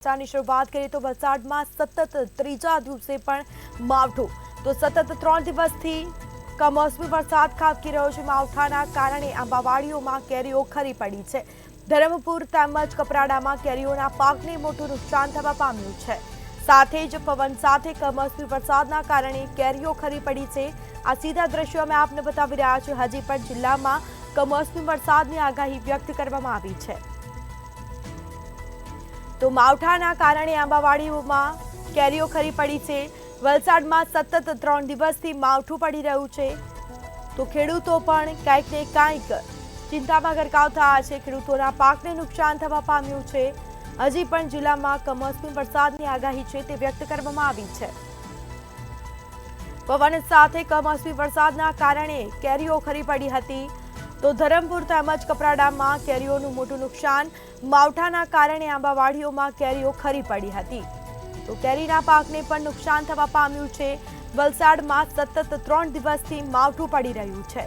ની શરૂઆત કરીએ તો વલસાડમાં સતત ત્રીજા દિવસે પણ માવઠું તો સતત 3 દિવસથી કમોસમી વરસાદ ખાબકી રહ્યો છે। માવઠાના કારણે આંબાવાડીઓમાં કેરીઓ ખરી પડી છે। ધરમપુર તેમજ કપરાડામાં કેરીઓના પાકને મોટું નુકસાન થવા પામ્યું છે। સાથે જ પવન સાથે કમોસમી વરસાદના કારણે કેરીઓ ખરી પડી છે। આ સીધા દ્રશ્યો અમે આપને બતાવી રહ્યા છીએ। હજી પણ જિલ્લામાં કમોસમી વરસાદની આગાહી વ્યક્ત કરવામાં આવી છે। તો માવઠાના કારણે આંબાવાડીઓમાં કેરીઓ ખરી પડી છે। વલસાડમાં સતત 3 દિવસથી માવઠું પડી રહ્યું છે તો ખેડૂતો પણ કંઈક ને કંઈક ચિંતામાં ગરકાવ થયા છે। ખેડૂતોના પાકને નુકસાન થવા પામ્યું છે। હજી પણ જિલ્લામાં કમોસમી વરસાદની આગાહી છે તે વ્યક્ત કરવામાં આવી છે। પવન સાથે કમોસમી વરસાદના કારણે કેરીઓ ખરી પડી હતી તો ધરમપુર તેમજ કપરાડામાં કેરીઓનું મોટું નુકસાન। માવઠાના કારણે આંબાવાડીઓમાં કેરીઓ ખરી પડી હતી તો કેરીના પાકને પણ નુકસાન થવા પામ્યું છે। વલસાડમાં સતત 3 દિવસથી માવઠું પડી રહ્યું છે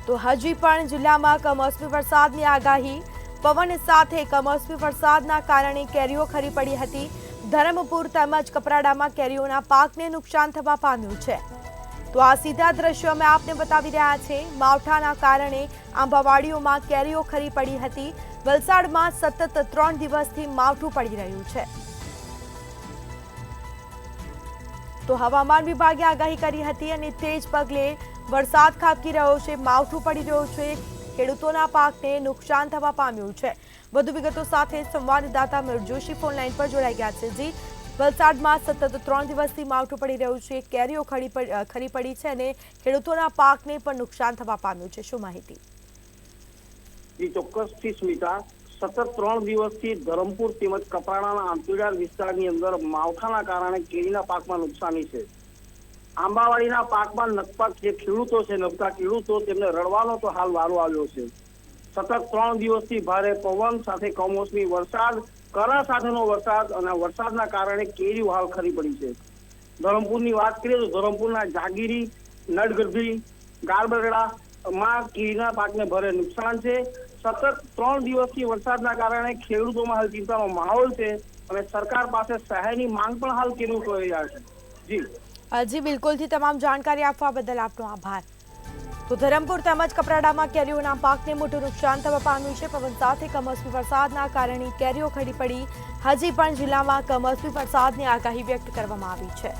તો હજી પણ જિલ્લામાં કમોસમી વરસાદની આગાહી। પવન સાથે કમોસમી વરસાદના કારણે કેરીઓ ખરી પડી હતી। ધરમપુર તેમજ કપરાડામાં કેરીઓના પાકને નુકસાન થવા પામ્યું છે તો આ સીધા દ્રશ્યો અમે આપને બતાવી રહ્યા છીએ। માવઠાના કારણે આંબાવાડીઓમાં કેરીઓ ખરી પડી હતી। વલસાડમાં સતત 3 દિવસથી માવઠું પડી રહ્યું છે તો હવામાન વિભાગે આગાહી કરી હતી અને તેજ પગલે વરસાદ ખાબકી રહ્યો છે। માવઠું પડી રહ્યું છે, ખેડૂતોના પાકને નુકસાન થવા પામ્યું છે। વધુ વિગતો સાથે સંવાદદાતા મેહુલ જોશી ફોન લાઈન પર જોડાઈ ગયા છે। જી, વલસાડમાં સતત 3 દિવસથી માવઠું પડી રહ્યું છે, કેરીઓ ખરી પડી છે અને ખેડૂતોના પાકને પણ નુકસાન થવા પામ્યું છે, શું માહિતી? જી ચોક્કસથી સ્મિતા, સતત 3 દિવસથી ધરમપુર તેમજ કપરાડાના આંતરડાળ વિસ્તારની અંદર માવઠાના કારણે કેરીના પાકમાં નુકસાની છે। આંબાવાડીના પાકમાં નકપાક જે ખેડૂતો છે, નબકા ખેડૂતો, તેમને રડવાનો તો હાલ વારો આવ્યો છે। સતત 3 દિવસથી ભારે પવન સાથે કમોસમી વરસાદ, કરા સાથેનો વરસાદ અને વરસાદના કારણે કેરીઓ હાલ ખરી પડી છે। ધરમપુરની વાત કરીએ તો ધરમપુરના જાગીરી, નડગરધી, ગારબરડામાં કેરીના પાકને ભારે નુકસાન છે। સતત 3 દિવસથી વરસાદના કારણે ખેડૂતોમાં હાલ ચિંતાનો માહોલ છે અને સરકાર પાસે સહાયની માંગ પણ હાલ ખેડૂતો કરી રહ્યા છે। જી બિલકુલથી તમામ જાણકારી આપવા બદલ આપનો આભાર। તો ધરમપુર તેમજ કપરાડામાં કેરીઓના પાકને મોટું નુકસાન થવા પામ્યું છે। પવન સાથે કમોસમી વરસાદના કારણે કેરીઓ ખરી પડી। હજી પણ જિલ્લામાં કમોસમી વરસાદની આગાહી વ્યક્ત કરવામાં આવી છે।